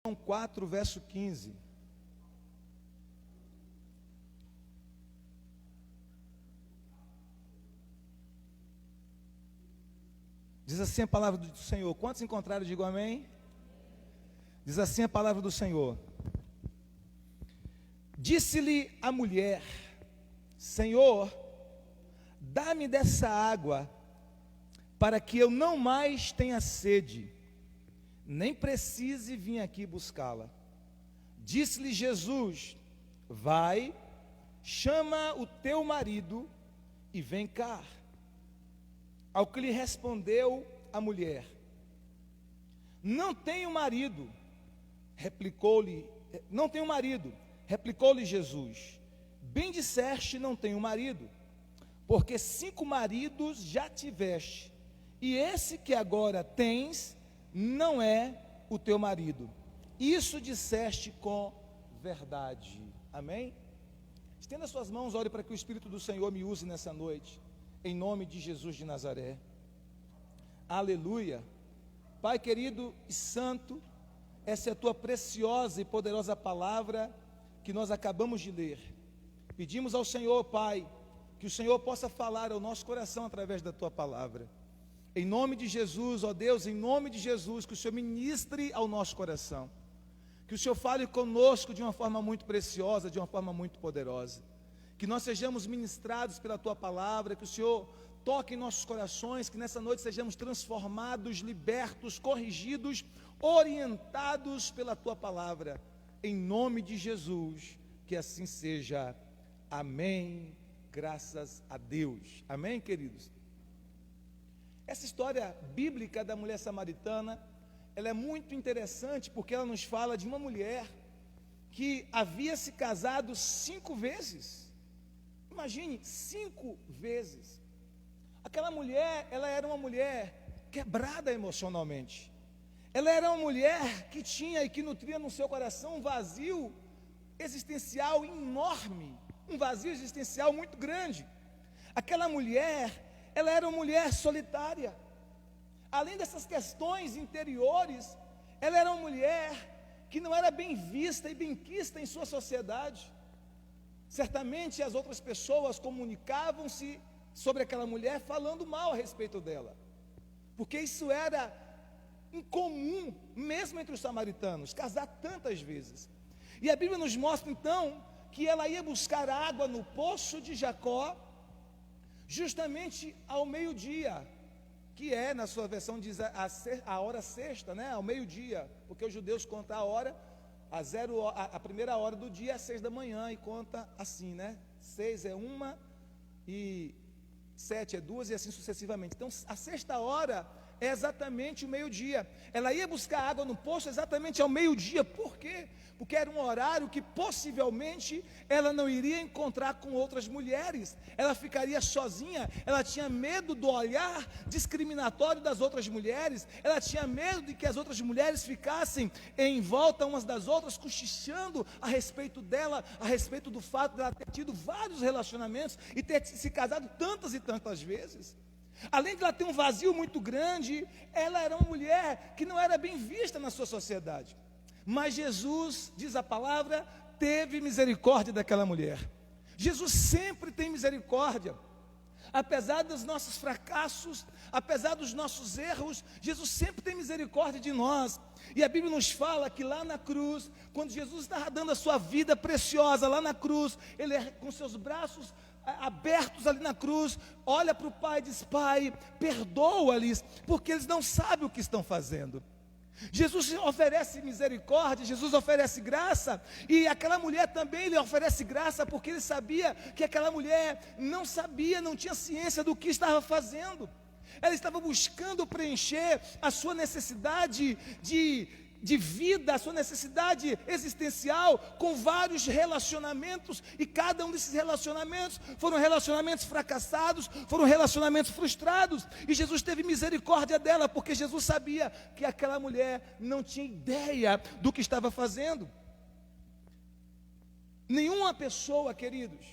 João 4, verso 15. Diz assim a palavra do Senhor. Quantos encontraram, digam amém? Diz assim a palavra do Senhor. Disse-lhe a mulher: Senhor, dá-me dessa água, para que eu não mais tenha sede, nem precise vir aqui buscá-la. Disse-lhe Jesus: vai, chama o teu marido e vem cá. Ao que lhe respondeu a mulher: não tenho marido. Replicou-lhe Jesus: bem disseste, não tenho marido, porque 5 maridos já tiveste, e esse que agora tens não é o teu marido. Isso disseste com verdade. Amém? Estenda suas mãos, ore para que o Espírito do Senhor me use nessa noite, em nome de Jesus de Nazaré. Aleluia. Pai querido e santo, essa é a tua preciosa e poderosa palavra que nós acabamos de ler. Pedimos ao Senhor, Pai, que o Senhor possa falar ao nosso coração através da tua palavra. Em nome de Jesus, ó Deus, em nome de Jesus, que o Senhor ministre ao nosso coração. Que o Senhor fale conosco de uma forma muito preciosa, de uma forma muito poderosa. Que nós sejamos ministrados pela tua palavra, que o Senhor toque em nossos corações, que nessa noite sejamos transformados, libertos, corrigidos, orientados pela tua palavra. Em nome de Jesus, que assim seja. Amém. Graças a Deus. Amém, queridos? Essa história bíblica da mulher samaritana, ela é muito interessante porque ela nos fala de uma mulher que havia se casado 5 vezes. Imagine, 5 vezes. Aquela mulher, ela era uma mulher quebrada emocionalmente. Ela era uma mulher que tinha e que nutria no seu coração um vazio existencial enorme, um vazio existencial muito grande. Aquela mulher, ela era uma mulher solitária. Além dessas questões interiores, ela era uma mulher que não era bem vista e bem quista em sua sociedade. Certamente as outras pessoas comunicavam-se sobre aquela mulher falando mal a respeito dela, porque isso era incomum mesmo entre os samaritanos, casar tantas vezes. E a Bíblia nos mostra então que ela ia buscar água no poço de Jacó justamente ao meio-dia, que é, na sua versão diz a hora sexta, né? Ao meio-dia, porque os judeus contam a hora, a primeira hora do dia é 6 da manhã, e conta assim, né? 6 é 1 e 7 é 2 e assim sucessivamente. Então a sexta hora é exatamente o meio-dia. Ela ia buscar água no poço exatamente ao meio-dia. Por quê? Porque era um horário que possivelmente ela não iria encontrar com outras mulheres. Ela ficaria sozinha. Ela tinha medo do olhar discriminatório das outras mulheres. Ela tinha medo de que as outras mulheres ficassem em volta umas das outras, cochichando a respeito dela, a respeito do fato dela ter tido vários relacionamentos e ter se casado tantas e tantas vezes. Além de ela ter um vazio muito grande, ela era uma mulher que não era bem vista na sua sociedade. Mas Jesus, diz a palavra, teve misericórdia daquela mulher. Jesus sempre tem misericórdia. Apesar dos nossos fracassos, apesar dos nossos erros, Jesus sempre tem misericórdia de nós. E a Bíblia nos fala que lá na cruz, quando Jesus estava dando a sua vida preciosa lá na cruz, ele com seus braços abertos ali na cruz, olha para o Pai e diz: Pai, perdoa-lhes, porque eles não sabem o que estão fazendo. Jesus oferece misericórdia, Jesus oferece graça, e aquela mulher também lhe oferece graça, porque ele sabia que aquela mulher não sabia, não tinha ciência do que estava fazendo. Ela estava buscando preencher a sua necessidade de vida, a sua necessidade existencial com vários relacionamentos, e cada um desses relacionamentos foram relacionamentos fracassados, foram relacionamentos frustrados, e Jesus teve misericórdia dela, porque Jesus sabia que aquela mulher não tinha ideia do que estava fazendo. Nenhuma pessoa, queridos,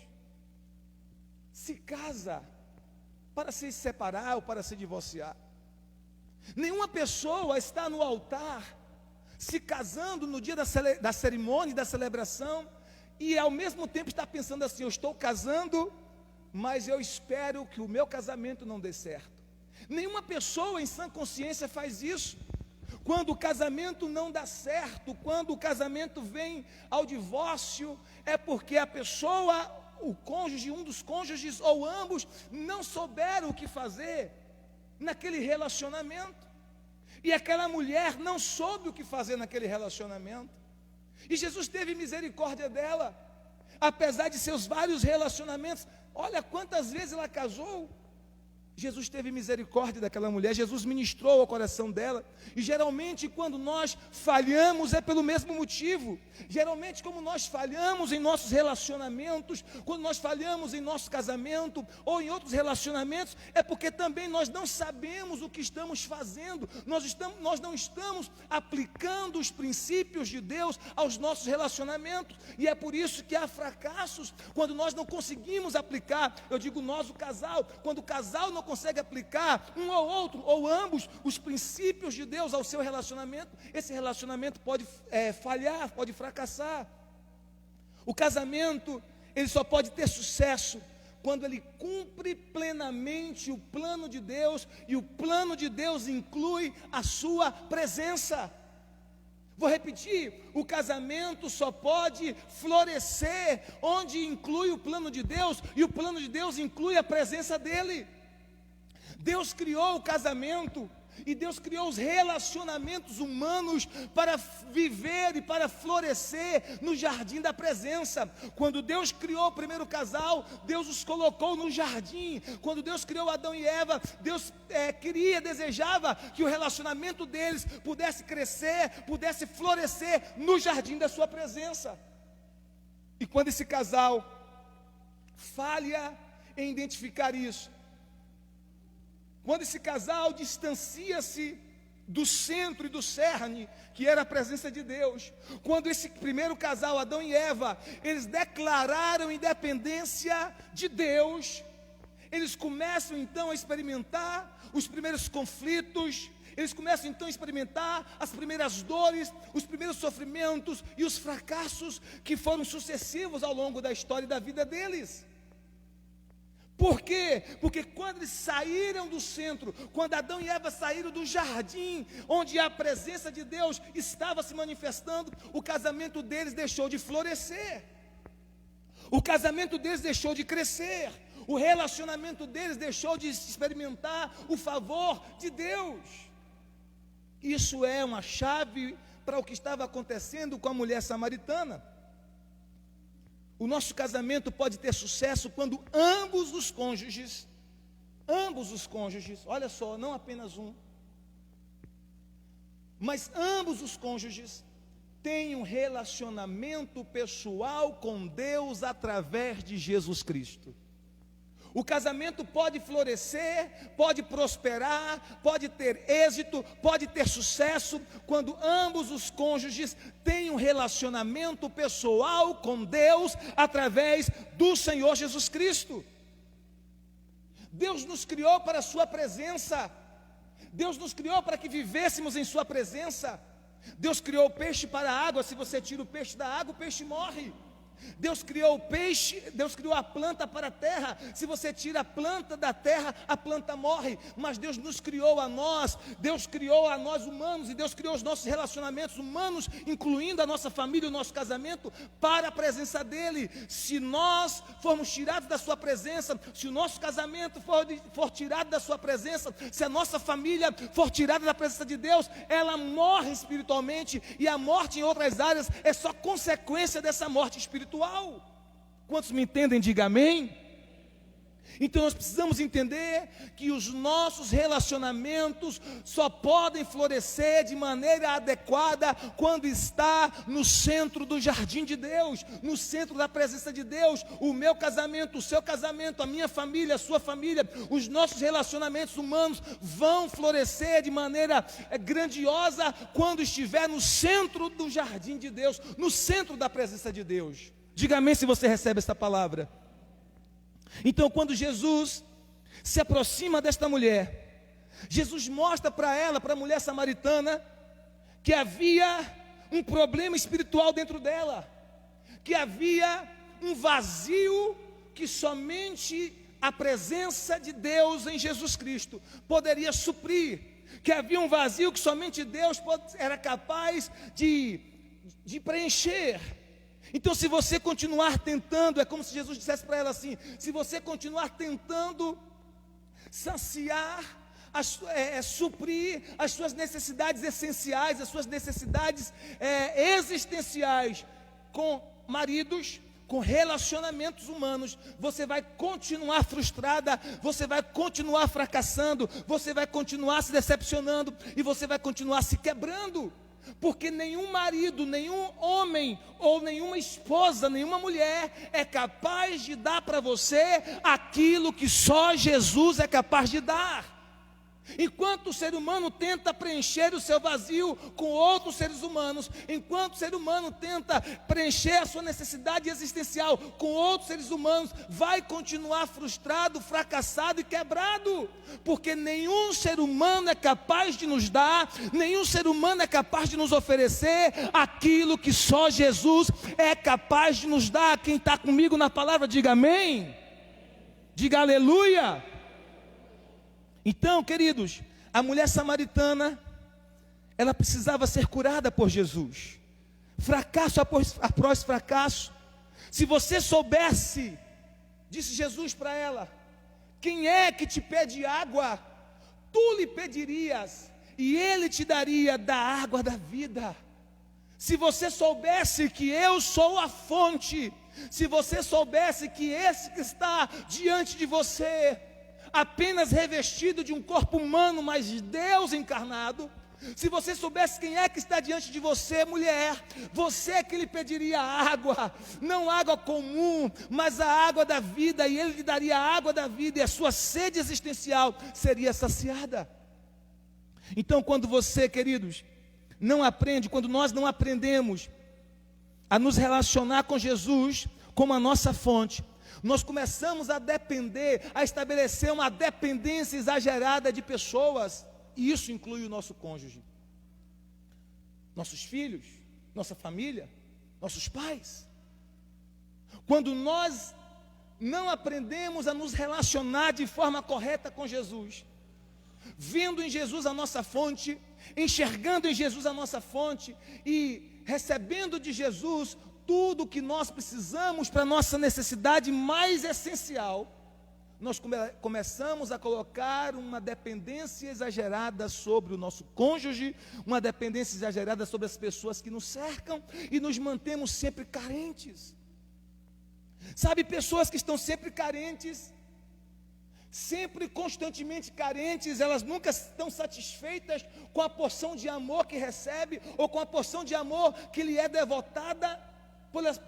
se casa para se separar ou para se divorciar. Nenhuma pessoa está no altar se casando no dia da cerimônia, da celebração, e ao mesmo tempo está pensando assim: eu estou casando, mas eu espero que o meu casamento não dê certo. Nenhuma pessoa em sã consciência faz isso. Quando o casamento não dá certo, quando o casamento vem ao divórcio, é porque a pessoa, o cônjuge, um dos cônjuges ou ambos, não souberam o que fazer naquele relacionamento. E aquela mulher não soube o que fazer naquele relacionamento. E Jesus teve misericórdia dela, apesar de seus vários relacionamentos. Olha quantas vezes ela casou. Jesus teve misericórdia daquela mulher, Jesus ministrou ao coração dela. E geralmente quando nós falhamos é pelo mesmo motivo. Geralmente como nós falhamos em nossos relacionamentos, quando nós falhamos em nosso casamento ou em outros relacionamentos, é porque também nós não sabemos o que estamos fazendo. Nós não estamos aplicando os princípios de Deus aos nossos relacionamentos. E é por isso que há fracassos quando nós não conseguimos aplicar. Eu digo nós, o casal, quando o casal não consegue aplicar um ou outro, ou ambos, os princípios de Deus ao seu relacionamento, esse relacionamento pode falhar, pode fracassar. O casamento, ele só pode ter sucesso quando ele cumpre plenamente o plano de Deus, e o plano de Deus inclui a sua presença. Vou repetir: o casamento só pode florescer onde inclui o plano de Deus, e o plano de Deus inclui a presença dEle. Deus criou o casamento e Deus criou os relacionamentos humanos para viver e para florescer no jardim da presença. Quando Deus criou o primeiro casal, Deus os colocou no jardim. Quando Deus criou Adão e Eva, Deus desejava que o relacionamento deles pudesse crescer, pudesse florescer no jardim da sua presença. E quando esse casal falha em identificar isso, quando esse casal distancia-se do centro e do cerne, que era a presença de Deus, quando esse primeiro casal, Adão e Eva, eles declararam independência de Deus, eles começam então a experimentar os primeiros conflitos, eles começam então a experimentar as primeiras dores, os primeiros sofrimentos e os fracassos que foram sucessivos ao longo da história e da vida deles. Por quê? Porque quando eles saíram do centro, quando Adão e Eva saíram do jardim, onde a presença de Deus estava se manifestando, o casamento deles deixou de florescer, o casamento deles deixou de crescer, o relacionamento deles deixou de experimentar o favor de Deus. Isso é uma chave para o que estava acontecendo com a mulher samaritana. O nosso casamento pode ter sucesso quando ambos os cônjuges, olha só, não apenas um, mas ambos os cônjuges têm um relacionamento pessoal com Deus através de Jesus Cristo. O casamento pode florescer, pode prosperar, pode ter êxito, pode ter sucesso, quando ambos os cônjuges têm um relacionamento pessoal com Deus, através do Senhor Jesus Cristo. Deus nos criou para a sua presença, Deus nos criou para que vivêssemos em sua presença. Deus criou o peixe para a água, se você tira o peixe da água, o peixe morre. Deus criou o peixe, Deus criou a planta para a terra. Se você tira a planta da terra, a planta morre. Mas Deus nos criou a nós, Deus criou a nós humanos, e Deus criou os nossos relacionamentos humanos, incluindo a nossa família, o nosso casamento, para a presença dEle. Se nós formos tirados da sua presença, se o nosso casamento for tirado da sua presença, se a nossa família for tirada da presença de Deus, ela morre espiritualmente. E a morte em outras áreas é só consequência dessa morte espiritual. Quantos me entendem, diga amém. Então nós precisamos entender que os nossos relacionamentos só podem florescer de maneira adequada quando está no centro do jardim de Deus, no centro da presença de Deus. O meu casamento, o seu casamento, a minha família, a sua família, os nossos relacionamentos humanos vão florescer de maneira grandiosa quando estiver no centro do jardim de Deus, no centro da presença de Deus. Diga amém se você recebe essa palavra. Então, quando Jesus se aproxima desta mulher, Jesus mostra para ela, para a mulher samaritana, que havia um problema espiritual dentro dela, que havia um vazio que somente a presença de Deus em Jesus Cristo poderia suprir, que havia um vazio que somente Deus era capaz de preencher. Então, se você continuar tentando, é como se Jesus dissesse para ela assim: se você continuar tentando saciar, suprir as suas necessidades essenciais, as suas necessidades existenciais com maridos, com relacionamentos humanos, você vai continuar frustrada, você vai continuar fracassando, você vai continuar se decepcionando e você vai continuar se quebrando. Porque nenhum marido, nenhum homem ou nenhuma esposa, nenhuma mulher é capaz de dar para você aquilo que só Jesus é capaz de dar. Enquanto o ser humano tenta preencher o seu vazio com outros seres humanos, enquanto o ser humano tenta preencher a sua necessidade existencial com outros seres humanos, vai continuar frustrado, fracassado e quebrado, porque nenhum ser humano é capaz de nos dar, nenhum ser humano é capaz de nos oferecer aquilo que só Jesus é capaz de nos dar. Quem está comigo na palavra, diga amém, diga aleluia. Então, queridos, a mulher samaritana, ela precisava ser curada por Jesus, fracasso após fracasso. Se você soubesse, disse Jesus para ela, quem é que te pede água, tu lhe pedirias, e ele te daria da água da vida. Se você soubesse que eu sou a fonte, se você soubesse que esse que está diante de você, apenas revestido de um corpo humano, mas Deus encarnado, se você soubesse quem é que está diante de você, mulher, você é que lhe pediria água, não água comum, mas a água da vida, e ele lhe daria a água da vida, e a sua sede existencial seria saciada. Então, quando você, queridos, não aprende, quando nós não aprendemos a nos relacionar com Jesus como a nossa fonte, nós começamos a depender, a estabelecer uma dependência exagerada de pessoas, e isso inclui o nosso cônjuge, nossos filhos, nossa família, nossos pais. Quando nós não aprendemos a nos relacionar de forma correta com Jesus, vendo em Jesus a nossa fonte, enxergando em Jesus a nossa fonte e recebendo de Jesus tudo o que nós precisamos para a nossa necessidade mais essencial, nós começamos a colocar uma dependência exagerada sobre o nosso cônjuge, uma dependência exagerada sobre as pessoas que nos cercam, e nos mantemos sempre carentes. Sabe, pessoas que estão sempre carentes, sempre constantemente carentes, elas nunca estão satisfeitas com a porção de amor que recebe, ou com a porção de amor que lhe é devotada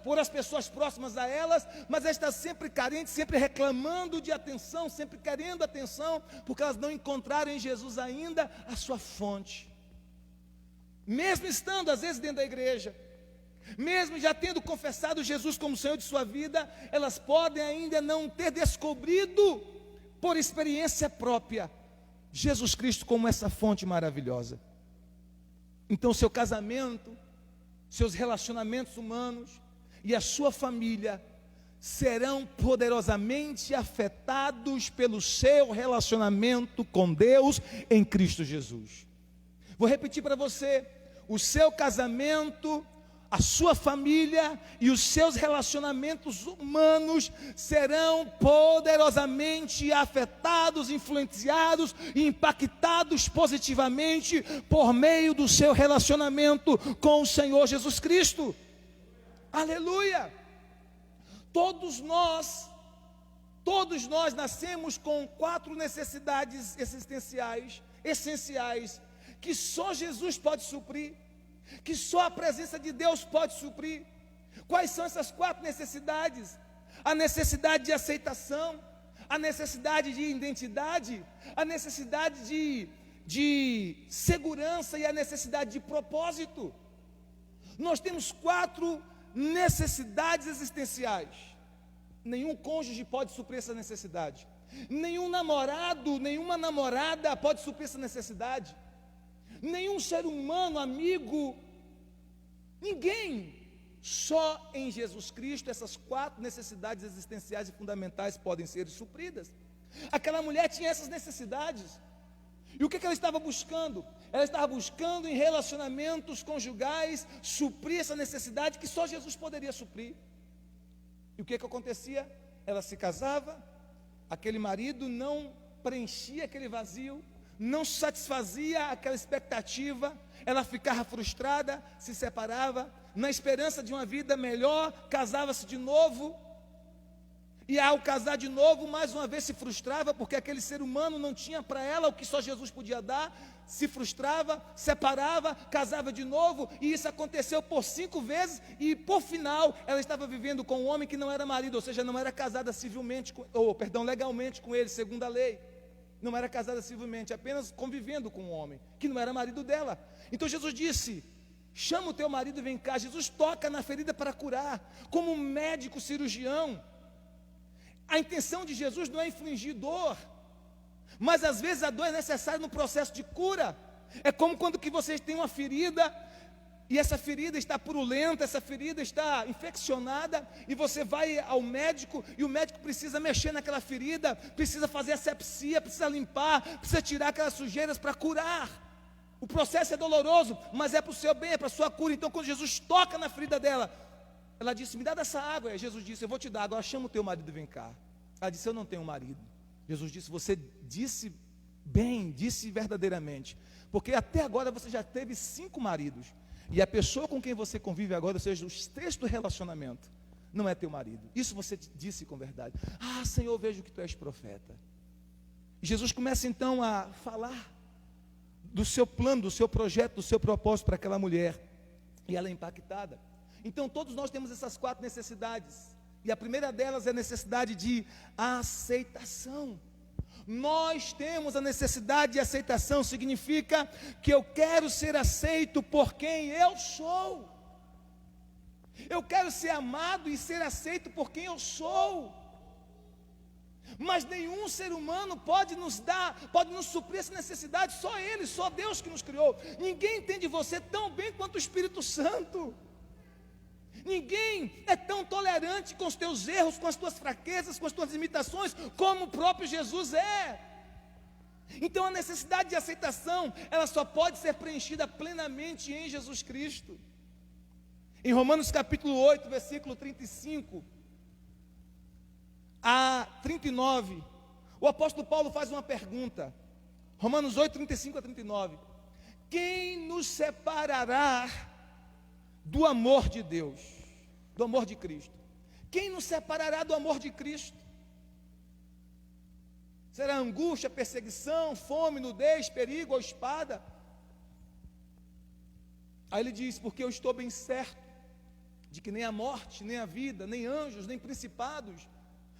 por as pessoas próximas a elas, mas elas estão sempre carentes, sempre reclamando de atenção, sempre querendo atenção, porque elas não encontraram em Jesus ainda a sua fonte. Mesmo estando às vezes dentro da igreja, mesmo já tendo confessado Jesus como Senhor de sua vida, elas podem ainda não ter descobrido por experiência própria Jesus Cristo como essa fonte maravilhosa. Então seu casamento, seus relacionamentos humanos e a sua família serão poderosamente afetados pelo seu relacionamento com Deus em Cristo Jesus. Vou repetir para você: o seu casamento, a sua família e os seus relacionamentos humanos serão poderosamente afetados, influenciados e impactados positivamente por meio do seu relacionamento com o Senhor Jesus Cristo. Aleluia! Todos nós nascemos com 4 necessidades essenciais, que só Jesus pode suprir, que só a presença de Deus pode suprir. Quais são essas 4 necessidades? A necessidade de aceitação, a necessidade de identidade, a necessidade de segurança e a necessidade de propósito. Nós temos 4 necessidades existenciais. Nenhum cônjuge pode suprir essa necessidade. Nenhum namorado, nenhuma namorada pode suprir essa necessidade. nenhum ser humano, amigo, ninguém. Só em Jesus Cristo essas 4 necessidades existenciais e fundamentais podem ser supridas. Aquela mulher tinha essas necessidades. E o que ela estava buscando? Ela estava buscando em relacionamentos conjugais suprir essa necessidade que só Jesus poderia suprir. E o que acontecia? Ela se casava, aquele marido não preenchia aquele vazio, não satisfazia aquela expectativa, ela ficava frustrada, se separava, na esperança de uma vida melhor, casava-se de novo, e ao casar de novo, mais uma vez se frustrava, porque aquele ser humano não tinha para ela o que só Jesus podia dar, se frustrava, separava, casava de novo, e isso aconteceu por 5 vezes, e por final, ela estava vivendo com um homem que não era marido, ou seja, não era casada civilmente, legalmente com ele, segundo a lei. Não era casada civilmente, apenas convivendo com um homem, que não era marido dela. Então Jesus disse: chama o teu marido e vem cá. Jesus toca na ferida para curar, como um médico cirurgião. A intenção de Jesus não é infligir dor, mas às vezes a dor é necessária no processo de cura. É como quando que você tem uma ferida, e essa ferida está purulenta, essa ferida está infeccionada, e você vai ao médico, e o médico precisa mexer naquela ferida, precisa fazer asepsia, precisa limpar, precisa tirar aquelas sujeiras para curar. O processo é doloroso, mas é para o seu bem, é para a sua cura. Então quando Jesus toca na ferida dela, ela disse: me dá dessa água. E Jesus disse: eu vou te dar, agora chama o teu marido e vem cá. Ela disse: eu não tenho marido. Jesus disse: você disse bem, disse verdadeiramente, porque até agora você já teve 5 maridos, e a pessoa com quem você convive agora, ou seja, o texto do relacionamento, não é teu marido. Isso você disse com verdade. Ah, Senhor, vejo que tu és profeta. E Jesus começa então a falar do seu plano, do seu projeto, do seu propósito para aquela mulher, e ela é impactada. Então todos nós temos essas 4 necessidades, e a primeira delas é a necessidade de aceitação. Nós temos a necessidade de aceitação, significa que eu quero ser aceito por quem eu sou. Eu quero ser amado e ser aceito por quem eu sou. Mas nenhum ser humano pode nos suprir essa necessidade, só Ele, só Deus que nos criou. Ninguém entende você tão bem quanto o Espírito Santo. Ninguém é tão tolerante com os teus erros, com as tuas fraquezas, com as tuas limitações, como o próprio Jesus é. Então a necessidade de aceitação, ela só pode ser preenchida plenamente em Jesus Cristo. Em Romanos capítulo 8, versículo 35 a 39, o apóstolo Paulo faz uma pergunta. Romanos 8, 35 a 39. Quem nos separará do amor de Deus, do amor de Cristo? Quem nos separará do amor de Cristo? Será angústia, perseguição, fome, nudez, perigo ou espada? Aí ele diz: porque eu estou bem certo de que nem a morte, nem a vida, nem anjos, nem principados,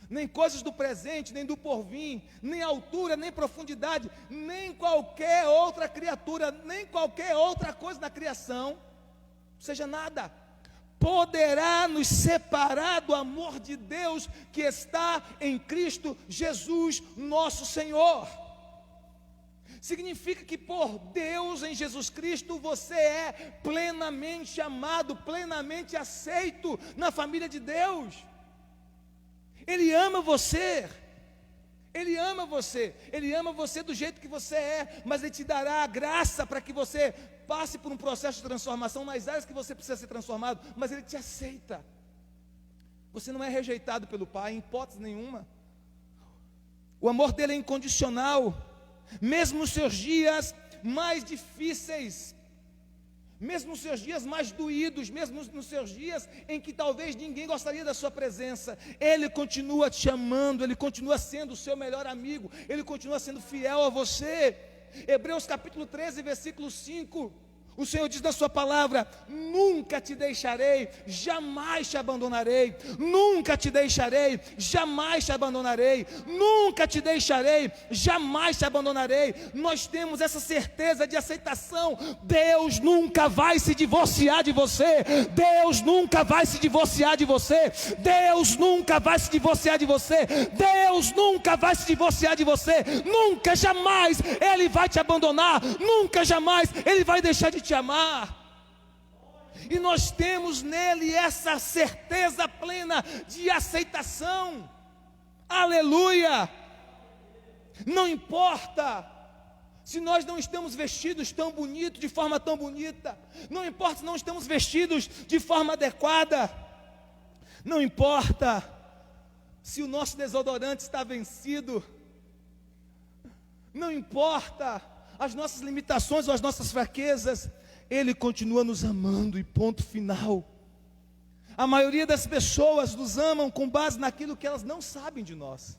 nem coisas do presente, nem do porvir, nem altura, nem profundidade, nem qualquer outra criatura, nem qualquer outra coisa na criação, seja nada, poderá nos separar do amor de Deus que está em Cristo Jesus, nosso Senhor. Significa que por Deus em Jesus Cristo você é plenamente amado, plenamente aceito na família de Deus. Ele ama você. Ele ama você, Ele ama você do jeito que você é, mas Ele te dará a graça para que você passe por um processo de transformação nas áreas que você precisa ser transformado, mas Ele te aceita. Você não é rejeitado pelo Pai, em hipótese nenhuma. O amor dele é incondicional, mesmo nos seus dias mais difíceis, mesmo nos seus dias mais doídos, mesmo nos seus dias em que talvez ninguém gostaria da sua presença, Ele continua te amando, Ele continua sendo o seu melhor amigo, Ele continua sendo fiel a você. Hebreus capítulo 13, versículo 5, O Senhor diz na sua palavra: nunca te deixarei, jamais te abandonarei. Nunca te deixarei, jamais te abandonarei. Nunca te deixarei, jamais te abandonarei. Nós temos essa certeza de aceitação. Deus nunca vai se divorciar de você. Deus nunca vai se divorciar de você. Deus nunca vai se divorciar de você. Deus nunca vai se divorciar de você. Nunca, jamais Ele vai te abandonar. Nunca, jamais Ele vai deixar de te amar. E nós temos nele essa certeza plena de aceitação. Aleluia! Não importa se nós não estamos vestidos tão bonito, de forma tão bonita. Não importa se não estamos vestidos de forma adequada. Não importa se o nosso desodorante está vencido. Não importa as nossas limitações ou as nossas fraquezas. Ele continua nos amando, e ponto final. A maioria das pessoas nos amam com base naquilo que elas não sabem de nós.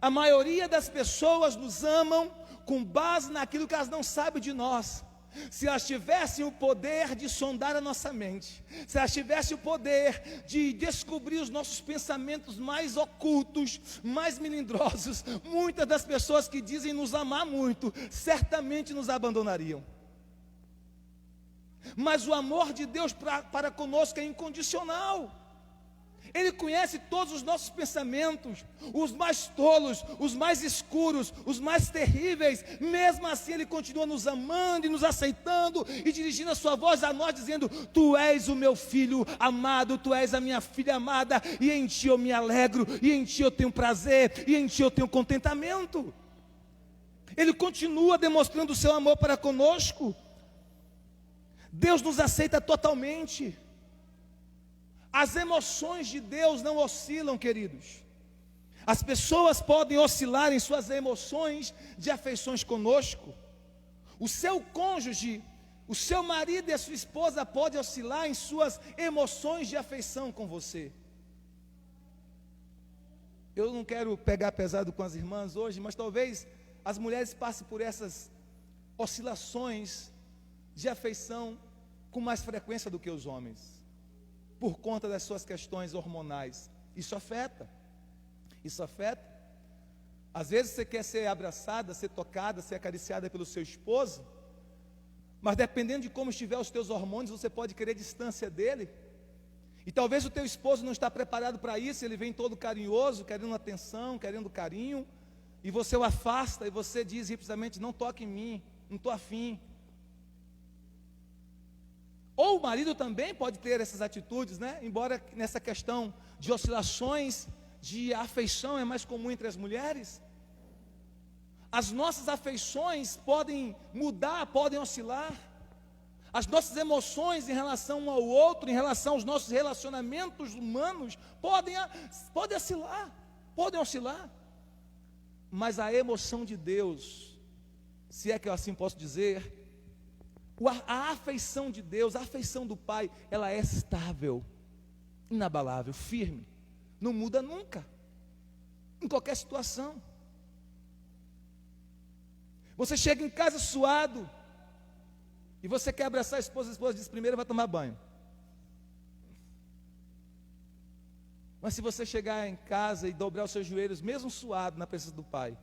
A maioria das pessoas nos amam com base naquilo que elas não sabem de nós. Se elas tivessem o poder de sondar a nossa mente, se elas tivessem o poder de descobrir os nossos pensamentos mais ocultos, mais melindrosos, muitas das pessoas que dizem nos amar muito, certamente nos abandonariam. Mas o amor de Deus para conosco é incondicional. Ele conhece todos os nossos pensamentos, os mais tolos, os mais escuros, os mais terríveis. Mesmo assim Ele continua nos amando e nos aceitando e dirigindo a sua voz a nós, dizendo: Tu és o meu filho amado, Tu és a minha filha amada, e em Ti eu me alegro, e em Ti eu tenho prazer, e em Ti eu tenho contentamento. Ele continua demonstrando o seu amor para conosco. Deus nos aceita totalmente. As emoções de Deus não oscilam, queridos. As pessoas podem oscilar em suas emoções de afeições conosco. O seu cônjuge, o seu marido e a sua esposa podem oscilar em suas emoções de afeição com você. Eu não quero pegar pesado com as irmãs hoje, mas talvez as mulheres passem por essas oscilações de afeição com mais frequência do que os homens, por conta das suas questões hormonais. Isso afeta. Às vezes você quer ser abraçada, ser tocada, ser acariciada pelo seu esposo, mas dependendo de como estiver os teus hormônios, você pode querer distância dele. E talvez o teu esposo não está preparado para isso. Ele vem todo carinhoso, querendo atenção, querendo carinho, e você o afasta, e você diz rapidamente: não toque em mim, não estou afim. Ou o marido também pode ter essas atitudes, né? Embora nessa questão de oscilações de afeição é mais comum entre as mulheres. As nossas afeições podem mudar, podem oscilar. As nossas emoções em relação um ao outro, em relação aos nossos relacionamentos humanos, podem oscilar. Mas a emoção de Deus, se é que eu assim posso dizer, a afeição de Deus, a afeição do Pai, ela é estável, inabalável, firme, não muda nunca, em qualquer situação. Você chega em casa suado, e você quer abraçar a esposa diz: primeiro vai tomar banho. Mas se você chegar em casa e dobrar os seus joelhos, mesmo suado, na presença do Pai,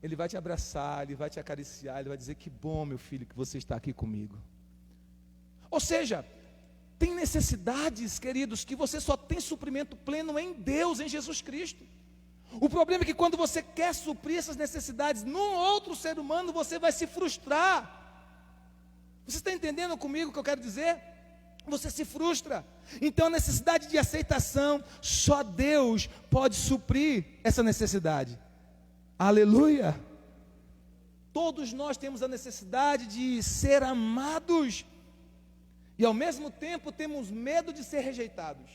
Ele vai te abraçar, Ele vai te acariciar, Ele vai dizer: que bom, meu filho, que você está aqui comigo. Ou seja, tem necessidades, queridos, que você só tem suprimento pleno em Deus, em Jesus Cristo. O problema é que quando você quer suprir essas necessidades num outro ser humano, você vai se frustrar. Você está entendendo comigo o que eu quero dizer? Você se frustra. Então a necessidade de aceitação, só Deus pode suprir essa necessidade. Aleluia. Todos nós temos a necessidade de ser amados, e ao mesmo tempo temos medo de ser rejeitados.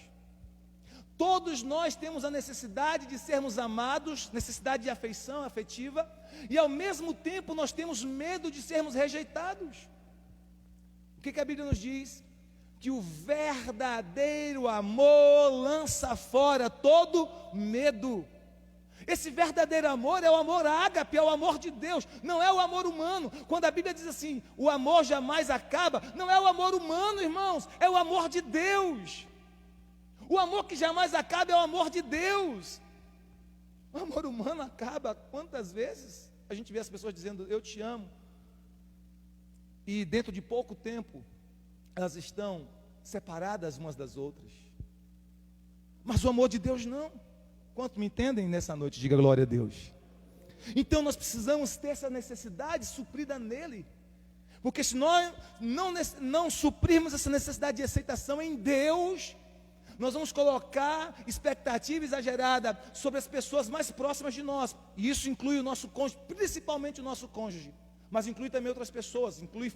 Todos nós temos a necessidade de sermos amados, necessidade de afeição afetiva, e ao mesmo tempo nós temos medo de sermos rejeitados. O que a Bíblia nos diz? Que o verdadeiro amor lança fora todo medo. Esse verdadeiro amor é o amor ágape, é o amor de Deus, não é o amor humano. Quando a Bíblia diz assim, o amor jamais acaba, não é o amor humano, irmãos, é o amor de Deus. O amor que jamais acaba é o amor de Deus. O amor humano acaba. Quantas vezes a gente vê as pessoas dizendo, eu te amo, e dentro de pouco tempo, elas estão separadas umas das outras. Mas o amor de Deus não. Quanto me entendem nessa noite? Diga glória a Deus. Então nós precisamos ter essa necessidade suprida nele. Porque se nós não suprirmos essa necessidade de aceitação em Deus, nós vamos colocar expectativa exagerada sobre as pessoas mais próximas de nós. E isso inclui o nosso cônjuge, principalmente o nosso cônjuge. Mas inclui também outras pessoas, inclui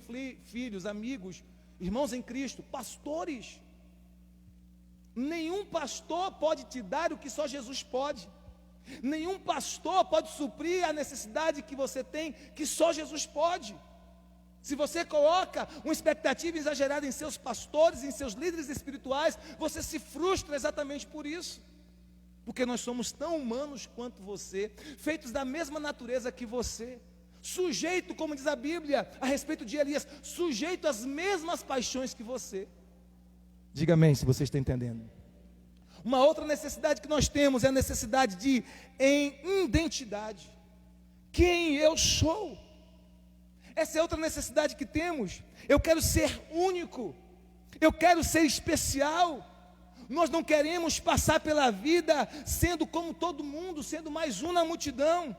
filhos, amigos, irmãos em Cristo, pastores. Nenhum pastor pode te dar o que só Jesus pode. Nenhum pastor pode suprir a necessidade que você tem, que só Jesus pode. Se você coloca uma expectativa exagerada em seus pastores, em seus líderes espirituais, você se frustra exatamente por isso. Porque nós somos tão humanos quanto você, feitos da mesma natureza que você, sujeito, como diz a Bíblia a respeito de Elias, sujeito às mesmas paixões que você. Diga amém se você está entendendo. Uma outra necessidade que nós temos é a necessidade de identidade. Quem eu sou? Essa é outra necessidade que temos. Eu quero ser único, eu quero ser especial. Nós não queremos passar pela vida sendo como todo mundo, sendo mais um na multidão.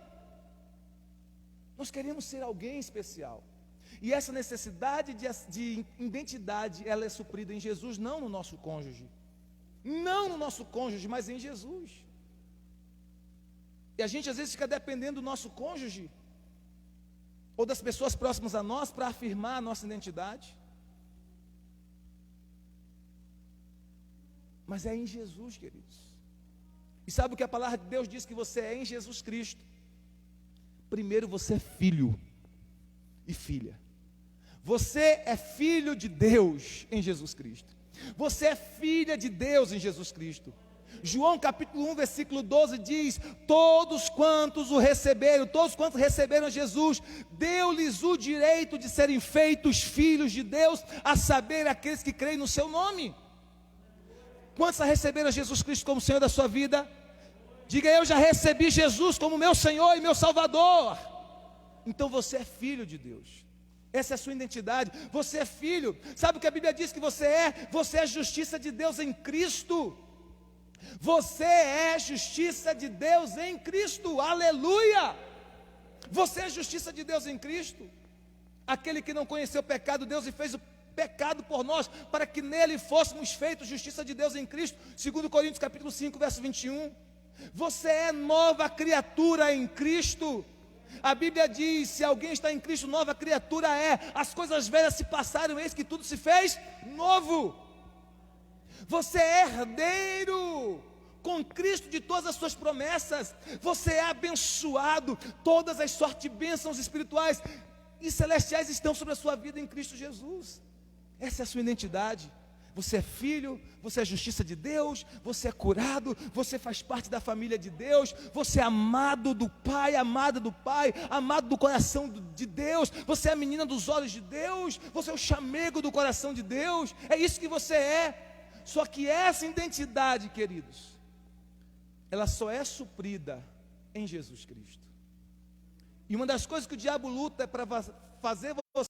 Nós queremos ser alguém especial. E essa necessidade de identidade, ela é suprida em Jesus, não no nosso cônjuge. Não no nosso cônjuge, mas em Jesus. E a gente às vezes fica dependendo do nosso cônjuge, ou das pessoas próximas a nós, para afirmar a nossa identidade. Mas é em Jesus, queridos. E sabe o que a palavra de Deus diz que você é em Jesus Cristo? Primeiro você é filho e filha. Você é filho de Deus em Jesus Cristo. Você é filha de Deus em Jesus Cristo. João capítulo 1, versículo 12 diz: todos quantos o receberam, todos quantos receberam Jesus, deu-lhes o direito de serem feitos filhos de Deus, a saber, aqueles que creem no seu nome. Quantos receberam Jesus Cristo como Senhor da sua vida? Diga: eu já recebi Jesus como meu Senhor e meu Salvador. Então você é filho de Deus. Essa é a sua identidade. Você é filho. Sabe o que a Bíblia diz que você é? Você é a justiça de Deus em Cristo. Você é a justiça de Deus em Cristo. Aleluia! Você é a justiça de Deus em Cristo. Aquele que não conheceu o pecado, Deus e fez o pecado por nós, para que nele fôssemos feitos justiça de Deus em Cristo. 2 Coríntios capítulo 5, verso 21. Você é nova criatura em Cristo. A Bíblia diz: se alguém está em Cristo, nova criatura é. As coisas velhas se passaram, eis que tudo se fez novo. Você é herdeiro com Cristo de todas as suas promessas. Você é abençoado. Todas as sortes de bênçãos espirituais e celestiais estão sobre a sua vida em Cristo Jesus. Essa é a sua identidade. Você é filho, você é justiça de Deus, você é curado, você faz parte da família de Deus, você é amado do Pai, amada do Pai, amado do coração de Deus, você é a menina dos olhos de Deus, você é o chamego do coração de Deus. É isso que você é. Só que essa identidade, queridos, ela só é suprida em Jesus Cristo. E uma das coisas que o diabo luta é para fazer você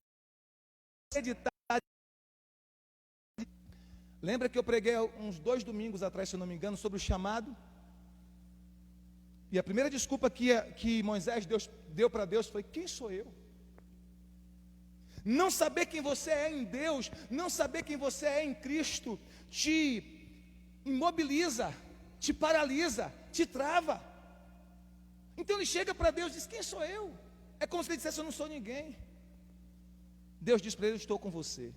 acreditar. Lembra que eu preguei uns 2 domingos atrás, se eu não me engano, sobre o chamado? E a primeira desculpa que Moisés deu para Deus foi: quem sou eu? Não saber quem você é em Deus, não saber quem você é em Cristo, te imobiliza, te paralisa, te trava. Então ele chega para Deus e diz: quem sou eu? É como se ele dissesse: eu não sou ninguém. Deus diz para ele: eu estou com você.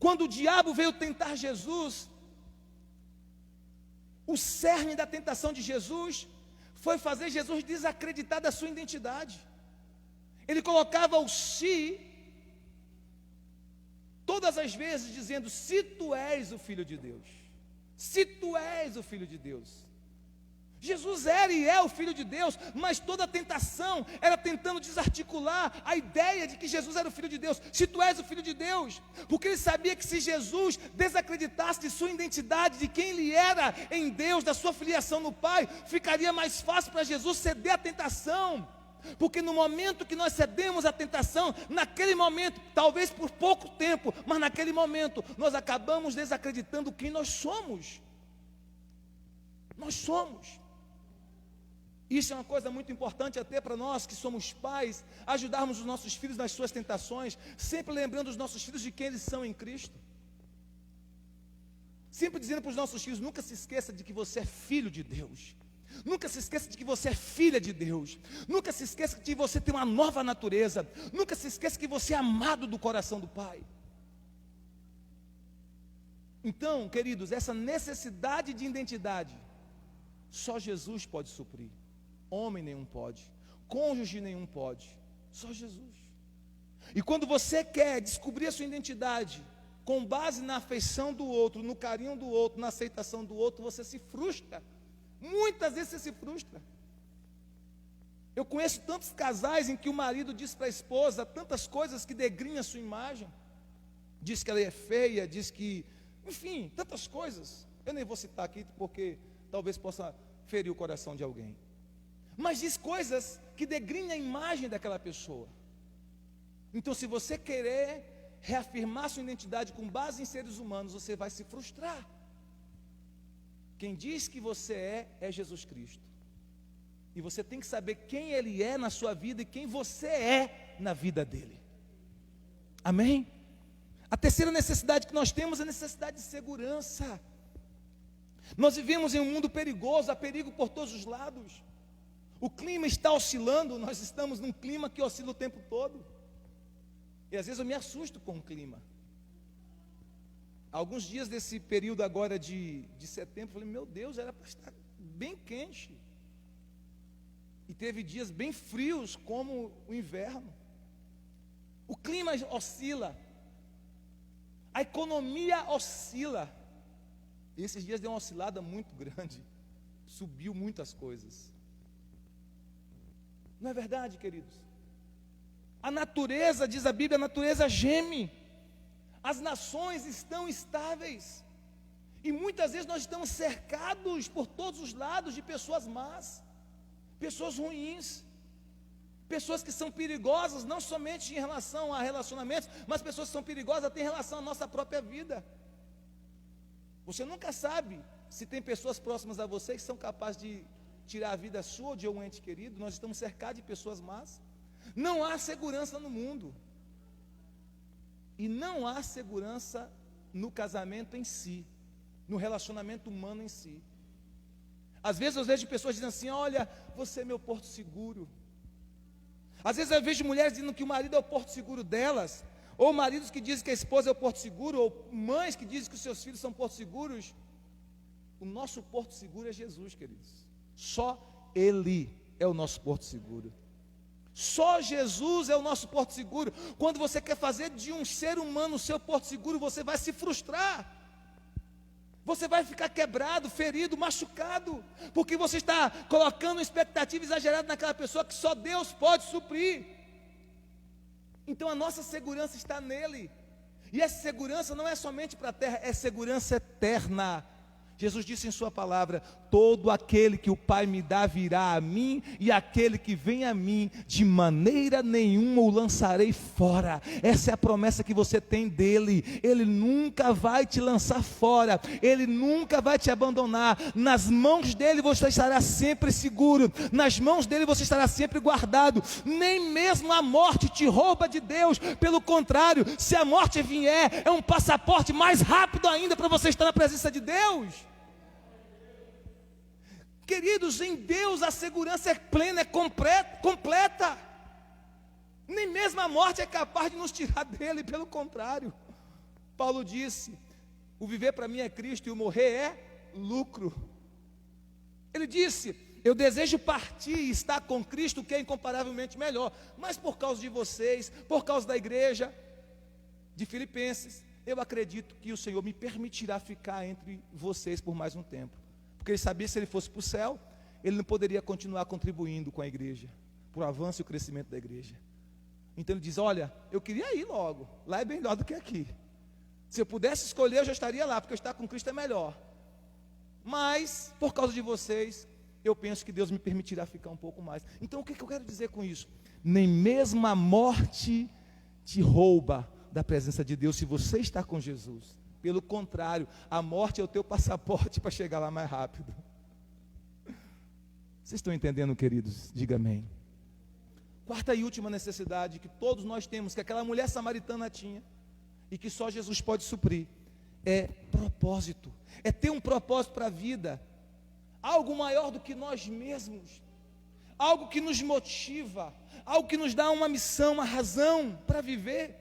Quando o diabo veio tentar Jesus, o cerne da tentação de Jesus foi fazer Jesus desacreditar da sua identidade. Ele colocava o si todas as vezes, dizendo: se tu és o Filho de Deus, se tu és o Filho de Deus. Jesus era e é o Filho de Deus, mas toda a tentação era tentando desarticular a ideia de que Jesus era o Filho de Deus. Se tu és o Filho de Deus, porque ele sabia que se Jesus desacreditasse de sua identidade, de quem ele era em Deus, da sua filiação no Pai, ficaria mais fácil para Jesus ceder à tentação. Porque no momento que nós cedemos à tentação, naquele momento, talvez por pouco tempo, mas naquele momento, nós acabamos desacreditando quem nós somos. Nós somos. Isso é uma coisa muito importante até para nós que somos pais, ajudarmos os nossos filhos nas suas tentações, sempre lembrando os nossos filhos de quem eles são em Cristo. Sempre dizendo para os nossos filhos, nunca se esqueça de que você é filho de Deus. Nunca se esqueça de que você é filha de Deus. Nunca se esqueça de que você tem uma nova natureza. Nunca se esqueça que você é amado do coração do Pai. Então, queridos, essa necessidade de identidade, só Jesus pode suprir. Homem nenhum pode, cônjuge nenhum pode, só Jesus. E quando você quer descobrir a sua identidade, com base na afeição do outro, no carinho do outro, na aceitação do outro, você se frustra. Muitas vezes você se frustra. Eu conheço tantos casais em que o marido diz para a esposa tantas coisas que degrinham a sua imagem. Diz que ela é feia, diz que, enfim, tantas coisas. Eu nem vou citar aqui porque talvez possa ferir o coração de alguém. Mas diz coisas que degrinham a imagem daquela pessoa. Então, se você querer reafirmar sua identidade com base em seres humanos, você vai se frustrar. Quem diz que você é Jesus Cristo. E você tem que saber quem Ele é na sua vida e quem você é na vida dEle. Amém? A terceira necessidade que nós temos é a necessidade de segurança. Nós vivemos em um mundo perigoso, há perigo por todos os lados. O clima está oscilando, nós estamos num clima que oscila o tempo todo. E às vezes eu me assusto com o clima. Alguns dias desse período agora de setembro, eu falei, meu Deus, era para estar bem quente. E teve dias bem frios, como o inverno. O clima oscila. A economia oscila. E esses dias deu uma oscilada muito grande. Subiu muitas coisas. Não é verdade, queridos? A natureza, diz a Bíblia, a natureza geme. As nações estão estáveis. E muitas vezes nós estamos cercados por todos os lados de pessoas más, pessoas ruins, pessoas que são perigosas, não somente em relação a relacionamentos, mas pessoas que são perigosas até em relação à nossa própria vida. Você nunca sabe se tem pessoas próximas a você que são capazes de tirar a vida sua ou de um ente querido. Nós estamos cercados de pessoas más. Não há segurança no mundo. E não há segurança no casamento em si, no relacionamento humano em si. Às vezes eu vejo pessoas dizendo assim, olha, você é meu porto seguro. Às vezes eu vejo mulheres dizendo que o marido é o porto seguro delas, ou maridos que dizem que a esposa é o porto seguro, ou mães que dizem que os seus filhos são portos seguros. O nosso porto seguro é Jesus, queridos. Só Ele é o nosso porto seguro. Só Jesus é o nosso porto seguro. Quando você quer fazer de um ser humano o seu porto seguro, você vai se frustrar. Você vai ficar quebrado, ferido, machucado, porque você está colocando uma expectativa exagerada naquela pessoa que só Deus pode suprir. Então a nossa segurança está nele. E essa segurança não é somente para a terra, é segurança eterna. Jesus disse em sua palavra, todo aquele que o Pai me dá virá a mim, e aquele que vem a mim, de maneira nenhuma o lançarei fora. Essa é a promessa que você tem dele. Ele nunca vai te lançar fora, ele nunca vai te abandonar. Nas mãos dele você estará sempre seguro, nas mãos dele você estará sempre guardado. Nem mesmo a morte te rouba de Deus. Pelo contrário, se a morte vier, é um passaporte mais rápido ainda para você estar na presença de Deus. Queridos, em Deus a segurança é plena, é completa. Nem mesmo a morte é capaz de nos tirar dele, pelo contrário. Paulo disse, o viver para mim é Cristo e o morrer é lucro. Ele disse, eu desejo partir e estar com Cristo, que é incomparavelmente melhor. Mas por causa de vocês, por causa da igreja de Filipenses, eu acredito que o Senhor me permitirá ficar entre vocês por mais um tempo. Porque ele sabia que se ele fosse para o céu, ele não poderia continuar contribuindo com a igreja, para o avanço e o crescimento da igreja. Então ele diz, olha, eu queria ir logo, lá é bem melhor do que aqui. Se eu pudesse escolher, eu já estaria lá, porque estar com Cristo é melhor. Mas, por causa de vocês, eu penso que Deus me permitirá ficar um pouco mais. Então o que eu quero dizer com isso? Nem mesmo a morte te rouba da presença de Deus se você está com Jesus. Pelo contrário, a morte é o teu passaporte para chegar lá mais rápido. Vocês estão entendendo, queridos? Diga amém. Quarta e última necessidade que todos nós temos, que aquela mulher samaritana tinha, e que só Jesus pode suprir, é propósito. É ter um propósito para a vida, algo maior do que nós mesmos, algo que nos motiva, algo que nos dá uma missão, uma razão para viver.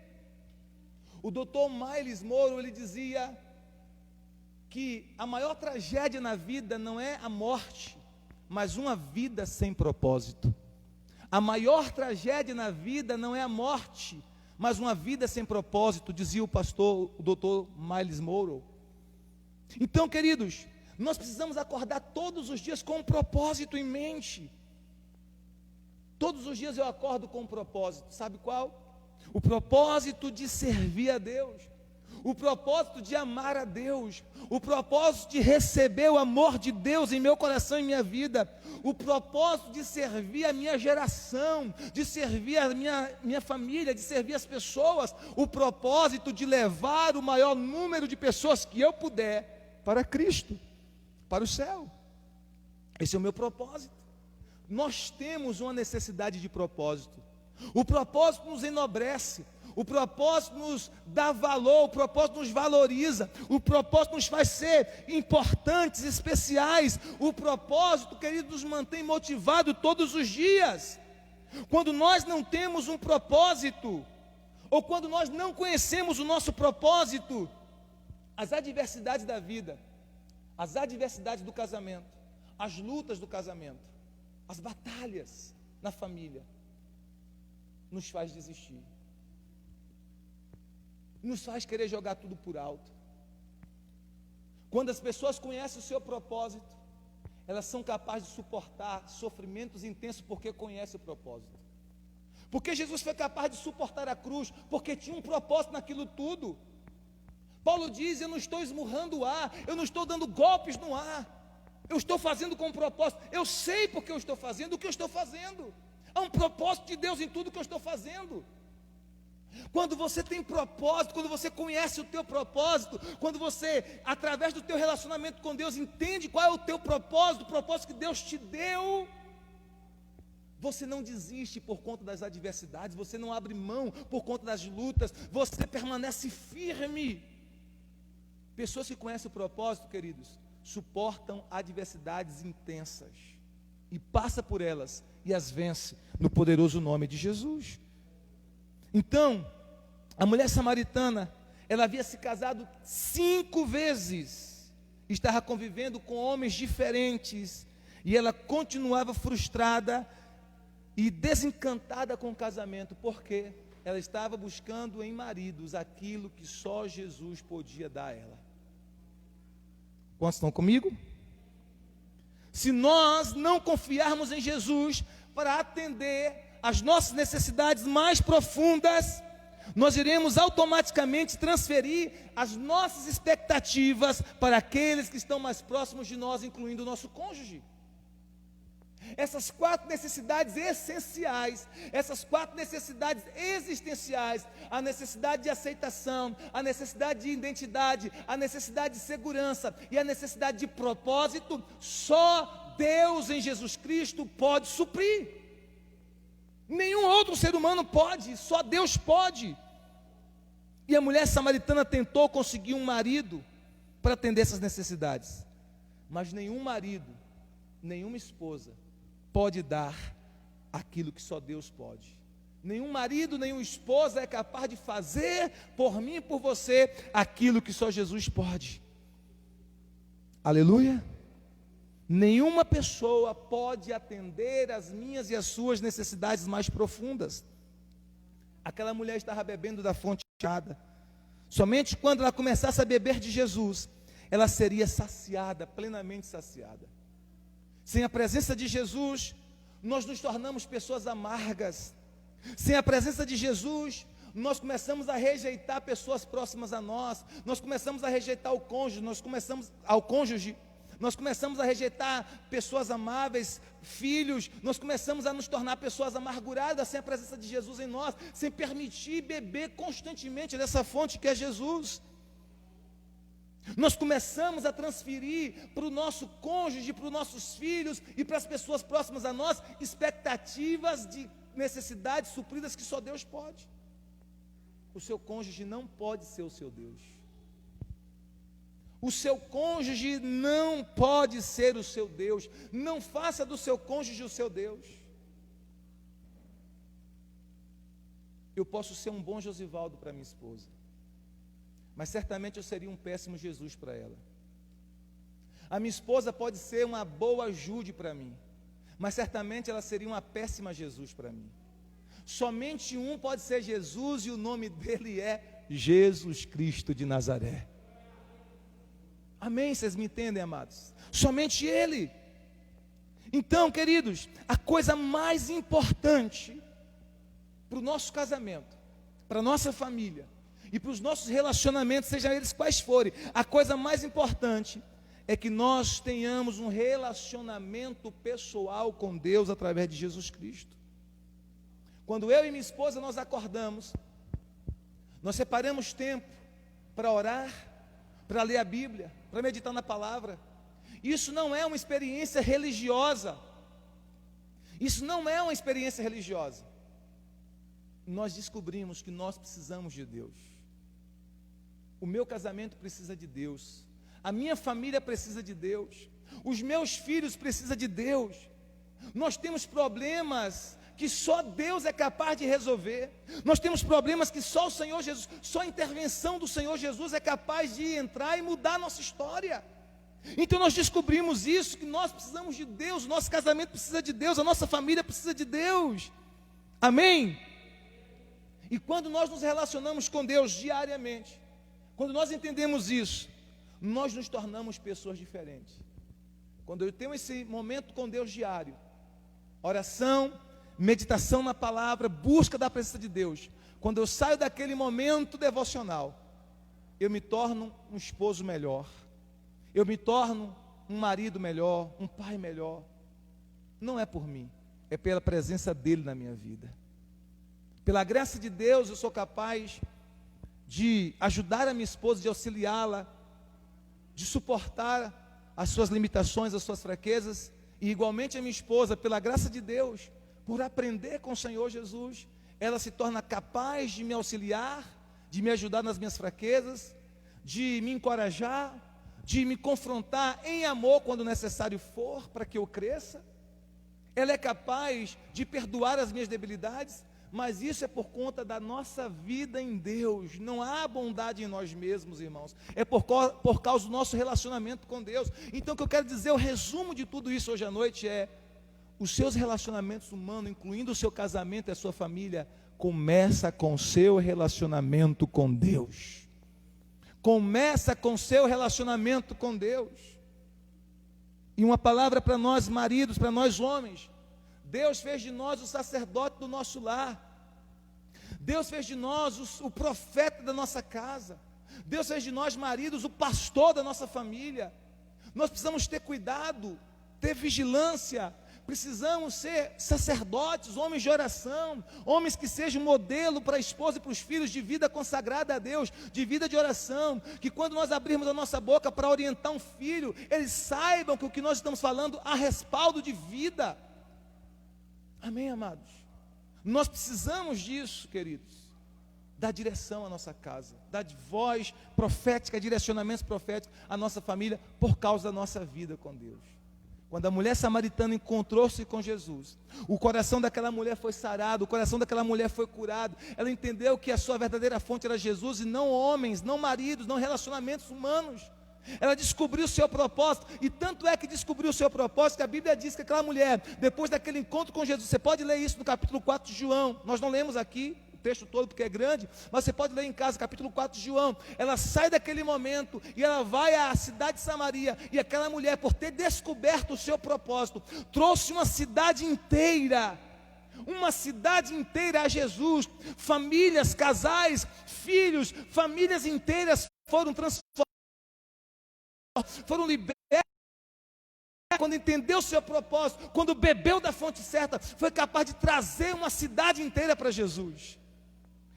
O Dr. Myles Morrow, ele dizia que a maior tragédia na vida não é a morte, mas uma vida sem propósito. A maior tragédia na vida não é a morte, mas uma vida sem propósito, dizia o pastor, o Dr. Myles Morrow. Então, queridos, nós precisamos acordar todos os dias com um propósito em mente. Todos os dias eu acordo com um propósito, sabe qual? O propósito de servir a Deus, o propósito de amar a Deus, o propósito de receber o amor de Deus em meu coração e minha vida, o propósito de servir a minha geração, de servir a minha família, de servir as pessoas, o propósito de levar o maior número de pessoas que eu puder para Cristo, para o céu. Esse é o meu propósito. Nós temos uma necessidade de propósito. O propósito nos enobrece, o propósito nos dá valor, o propósito nos valoriza, o propósito nos faz ser importantes, especiais. O propósito, querido, nos mantém motivados todos os dias. Quando nós não temos um propósito, ou quando nós não conhecemos o nosso propósito, as adversidades da vida, as adversidades do casamento, as lutas do casamento, as batalhas na família, nos faz desistir, nos faz querer jogar tudo por alto. Quando as pessoas conhecem o seu propósito, elas são capazes de suportar sofrimentos intensos porque conhecem o propósito. Porque Jesus foi capaz de suportar a cruz, porque tinha um propósito naquilo tudo. Paulo diz, eu não estou esmurrando o ar, eu não estou dando golpes no ar, eu estou fazendo com propósito, eu sei porque eu estou fazendo o que eu estou fazendo. Há um propósito de Deus em tudo que eu estou fazendo. Quando você tem propósito, quando você conhece o teu propósito, quando você, através do teu relacionamento com Deus, entende qual é o teu propósito, o propósito que Deus te deu, você não desiste por conta das adversidades, você não abre mão por conta das lutas, você permanece firme. Pessoas que conhecem o propósito, queridos, suportam adversidades intensas e passa por elas e as vence no poderoso nome de Jesus. Então, a mulher samaritana, ela havia se casado 5 vezes, estava convivendo com homens diferentes, e ela continuava frustrada e desencantada com o casamento, porque ela estava buscando em maridos aquilo que só Jesus podia dar a ela. Quantos estão comigo? Se nós não confiarmos em Jesus para atender as nossas necessidades mais profundas, nós iremos automaticamente transferir as nossas expectativas para aqueles que estão mais próximos de nós, incluindo o nosso cônjuge. Essas 4 necessidades essenciais, essas 4 necessidades existenciais, a necessidade de aceitação, a necessidade de identidade, a necessidade de segurança e a necessidade de propósito, só Deus em Jesus Cristo pode suprir. Nenhum outro ser humano pode, só Deus pode. E a mulher samaritana tentou conseguir um marido para atender essas necessidades, mas nenhum marido, nenhuma esposa pode dar aquilo que só Deus pode. Nenhum marido, nenhuma esposa é capaz de fazer por mim e por você aquilo que só Jesus pode. Aleluia. Nenhuma pessoa pode atender as minhas e as suas necessidades mais profundas. Aquela mulher estava bebendo da fonte saciada. Somente quando ela começasse a beber de Jesus, ela seria saciada, plenamente saciada. Sem a presença de Jesus, nós nos tornamos pessoas amargas. Sem a presença de Jesus, nós começamos a rejeitar pessoas próximas a nós. Nós começamos a rejeitar o cônjuge, nós começamos a rejeitar pessoas amáveis, filhos, nós começamos a nos tornar pessoas amarguradas sem a presença de Jesus em nós, sem permitir beber constantemente dessa fonte que é Jesus. Nós começamos a transferir para o nosso cônjuge, para os nossos filhos e para as pessoas próximas a nós, expectativas de necessidades supridas que só Deus pode. O seu cônjuge não pode ser o seu Deus. O seu cônjuge não pode ser o seu Deus. Não faça do seu cônjuge o seu Deus. Eu posso ser um bom Josivaldo para minha esposa, mas certamente eu seria um péssimo Jesus para ela. A minha esposa pode ser uma boa Jude para mim, mas certamente ela seria uma péssima Jesus para mim. Somente um pode ser Jesus e o nome dele é Jesus Cristo de Nazaré. Amém? Vocês me entendem, amados? Somente Ele. Então, queridos, a coisa mais importante para o nosso casamento, para a nossa família e para os nossos relacionamentos, sejam eles quais forem, a coisa mais importante é que nós tenhamos um relacionamento pessoal com Deus através de Jesus Cristo. Quando eu e minha esposa nós acordamos, nós separamos tempo para orar, para ler a Bíblia, para meditar na palavra. Isso não é uma experiência religiosa. Isso não é uma experiência religiosa. Nós descobrimos que nós precisamos de Deus. O meu casamento precisa de Deus. A minha família precisa de Deus. Os meus filhos precisam de Deus. Nós temos problemas que só Deus é capaz de resolver. Nós temos problemas que só o Senhor Jesus, só a intervenção do Senhor Jesus é capaz de entrar e mudar a nossa história. Então nós descobrimos isso, que nós precisamos de Deus, o nosso casamento precisa de Deus, a nossa família precisa de Deus. Amém? E quando nós nos relacionamos com Deus diariamente, quando nós entendemos isso, nós nos tornamos pessoas diferentes. Quando eu tenho esse momento com Deus diário, oração, meditação na palavra, busca da presença de Deus, quando eu saio daquele momento devocional, eu me torno um esposo melhor, eu me torno um marido melhor, um pai melhor. Não é por mim, é pela presença dele na minha vida. Pela graça de Deus eu sou capaz de ajudar a minha esposa, de auxiliá-la, de suportar as suas limitações, as suas fraquezas, e igualmente a minha esposa, pela graça de Deus, por aprender com o Senhor Jesus, ela se torna capaz de me auxiliar, de me ajudar nas minhas fraquezas, de me encorajar, de me confrontar em amor quando necessário for, para que eu cresça. Ela é capaz de perdoar as minhas debilidades, mas isso é por conta da nossa vida em Deus. Não há bondade em nós mesmos, irmãos. É por causa do nosso relacionamento com Deus. Então o que eu quero dizer, o resumo de tudo isso hoje à noite é: os seus relacionamentos humanos, incluindo o seu casamento e a sua família, começa com o seu relacionamento com Deus. Começa com o seu relacionamento com Deus. E uma palavra para nós maridos, para nós homens: Deus fez de nós o sacerdote do nosso lar. Deus fez de nós o profeta da nossa casa. Deus fez de nós maridos o pastor da nossa família. Nós precisamos ter cuidado, ter vigilância. Precisamos ser sacerdotes, homens de oração, homens que sejam modelo para a esposa e para os filhos de vida consagrada a Deus, de vida de oração, que quando nós abrirmos a nossa boca para orientar um filho, eles saibam que o que nós estamos falando há respaldo de vida. Amém, amados? Nós precisamos disso, queridos, dar direção à nossa casa, dar voz profética, direcionamentos proféticos à nossa família, por causa da nossa vida com Deus. Quando a mulher samaritana encontrou-se com Jesus, o coração daquela mulher foi sarado, o coração daquela mulher foi curado. Ela entendeu que a sua verdadeira fonte era Jesus, e não homens, não maridos, não relacionamentos humanos. Ela descobriu o seu propósito, e tanto é que descobriu o seu propósito, que a Bíblia diz que aquela mulher, depois daquele encontro com Jesus, você pode ler isso no capítulo 4 de João, nós não lemos aqui, texto todo porque é grande, mas você pode ler em casa, capítulo 4 de João. Ela sai daquele momento e ela vai à cidade de Samaria, e aquela mulher, por ter descoberto o seu propósito, trouxe uma cidade inteira a Jesus. Famílias, casais, filhos, famílias inteiras foram transformadas, foram libertas. Quando entendeu o seu propósito, quando bebeu da fonte certa, foi capaz de trazer uma cidade inteira para Jesus.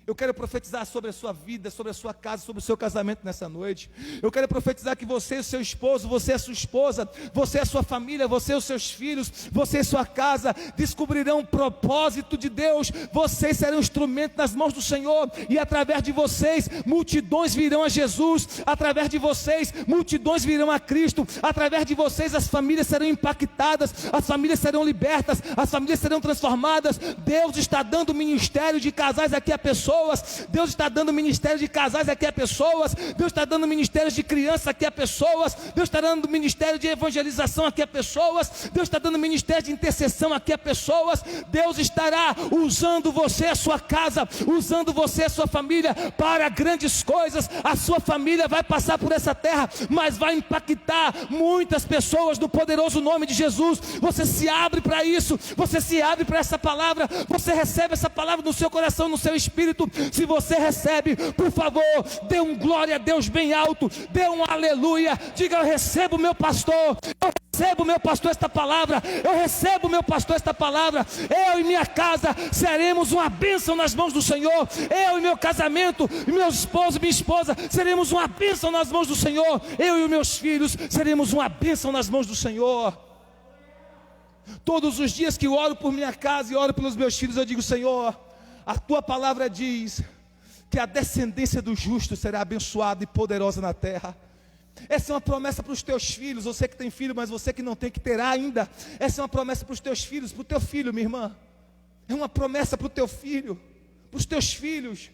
Eu quero profetizar sobre a sua vida, sobre a sua casa, sobre o seu casamento nessa noite. Eu quero profetizar que você e o seu esposo, você e a sua esposa, você e a sua família, você e os seus filhos, você e sua casa, descobrirão o propósito de Deus. Vocês serão instrumento nas mãos do Senhor, e através de vocês, multidões virão a Jesus. Através de vocês, multidões virão a Cristo. Através de vocês, as famílias serão impactadas, as famílias serão libertas, as famílias serão transformadas. Deus está dando ministério de casais aqui a pessoas. Deus está dando ministério de casais aqui a pessoas. Deus está dando ministério de crianças aqui a pessoas. Deus está dando ministério de evangelização aqui a pessoas. Deus está dando ministério de intercessão aqui a pessoas. Deus estará usando você, a sua casa, usando você, a sua família para grandes coisas. A sua família vai passar por essa terra, mas vai impactar muitas pessoas no poderoso nome de Jesus. Você se abre para isso, você se abre para essa palavra, você recebe essa palavra no seu coração, no seu espírito. Se você recebe, por favor, dê um glória a Deus bem alto, dê um aleluia, diga: eu recebo, meu pastor, eu recebo, meu pastor, esta palavra, eu recebo, meu pastor, esta palavra. Eu e minha casa seremos uma bênção nas mãos do Senhor. Eu e meu casamento, e meu esposo e minha esposa, seremos uma bênção nas mãos do Senhor. Eu e os meus filhos seremos uma bênção nas mãos do Senhor. Todos os dias que eu oro por minha casa e oro pelos meus filhos, eu digo: Senhor, a tua palavra diz que a descendência do justo será abençoada e poderosa na terra. Essa é uma promessa para os teus filhos. Você que tem filho, mas você que não tem, que terá ainda. Essa é uma promessa para os teus filhos, para o teu filho, minha irmã. É uma promessa para o teu filho, para os teus filhos.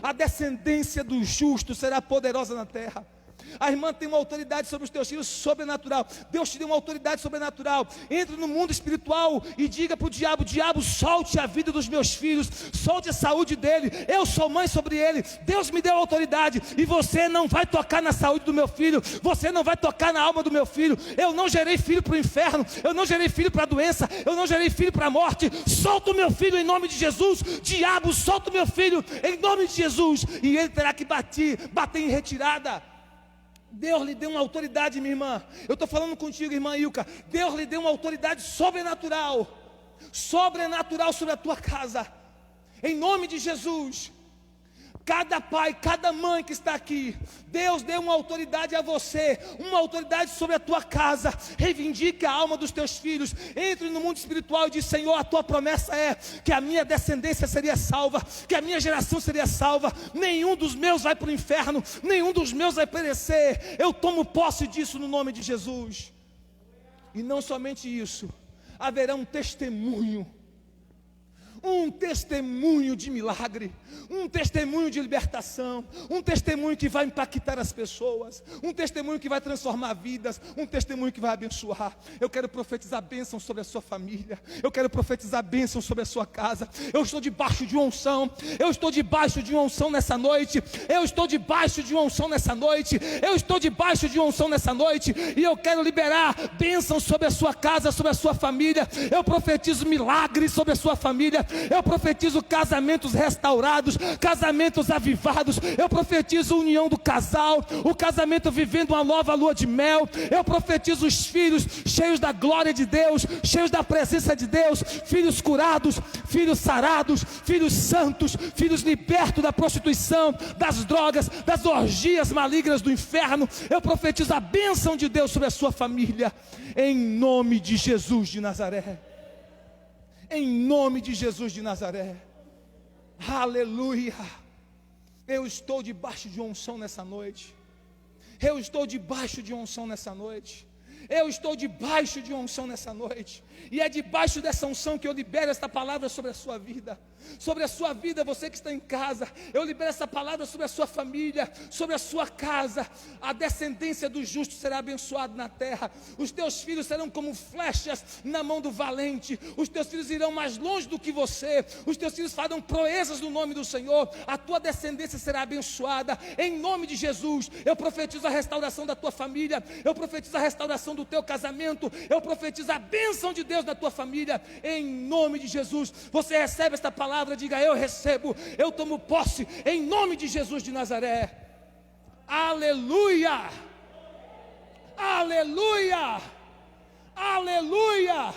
A descendência do justo será poderosa na terra. A irmã tem uma autoridade sobre os teus filhos sobrenatural. Deus te deu uma autoridade sobrenatural. Entre no mundo espiritual e diga para o diabo: diabo, solte a vida dos meus filhos, solte a saúde dele. Eu sou mãe sobre ele. Deus me deu autoridade, e você não vai tocar na saúde do meu filho, você não vai tocar na alma do meu filho. Eu não gerei filho para o inferno, eu não gerei filho para a doença, eu não gerei filho para a morte. Solta o meu filho em nome de Jesus. Diabo, solta o meu filho em nome de Jesus, e ele terá que bater em retirada. Deus lhe deu uma autoridade, minha irmã. Eu estou falando contigo, irmã Ilka. Deus lhe deu uma autoridade sobrenatural sobre a tua casa, em nome de Jesus. Cada pai, cada mãe que está aqui, Deus deu uma autoridade a você, uma autoridade sobre a tua casa. Reivindique a alma dos teus filhos. Entre no mundo espiritual e diz: Senhor, a tua promessa é que a minha descendência seria salva, que a minha geração seria salva. Nenhum dos meus vai para o inferno, nenhum dos meus vai perecer. Eu tomo posse disso no nome de Jesus. E não somente isso, haverá um testemunho de milagre, um testemunho de libertação, um testemunho que vai impactar as pessoas, um testemunho que vai transformar vidas, um testemunho que vai abençoar. Eu quero profetizar bênção sobre a sua família, eu quero profetizar bênção sobre a sua casa. Eu estou debaixo de uma unção, eu estou debaixo de uma unção nessa noite, eu estou debaixo de uma unção nessa noite, eu estou debaixo de uma unção nessa noite, e eu quero liberar bênção sobre a sua casa, sobre a sua família. Eu profetizo milagres sobre a sua família. Eu profetizo casamentos restaurados, casamentos avivados. Eu profetizo união do casal, o casamento vivendo uma nova lua de mel. Eu profetizo os filhos cheios da glória de Deus, cheios da presença de Deus, filhos curados, filhos sarados, filhos santos, filhos libertos da prostituição, das drogas, das orgias malignas do inferno. Eu profetizo a bênção de Deus sobre a sua família, em nome de Jesus de Nazaré. Em nome de Jesus de Nazaré. Aleluia. Eu estou debaixo de uma unção nessa noite. Eu estou debaixo de uma unção nessa noite. Eu estou debaixo de uma unção nessa noite. E é debaixo dessa unção que eu libero esta palavra sobre a sua vida. sobre a sua vida, você que está em casa. Eu libero essa palavra sobre a sua família, sobre a sua casa. A descendência do justo será abençoada na terra. Os teus filhos serão como flechas na mão do valente. Os teus filhos irão mais longe do que você. Os teus filhos farão proezas no nome do Senhor. A tua descendência será abençoada em nome de Jesus. Eu profetizo a restauração da tua família. Eu profetizo a restauração do teu casamento. Eu profetizo a bênção de Deus na tua família em nome de Jesus. Você recebe esta palavra, diga: eu recebo, eu tomo posse em nome de Jesus de Nazaré. Aleluia, aleluia, aleluia.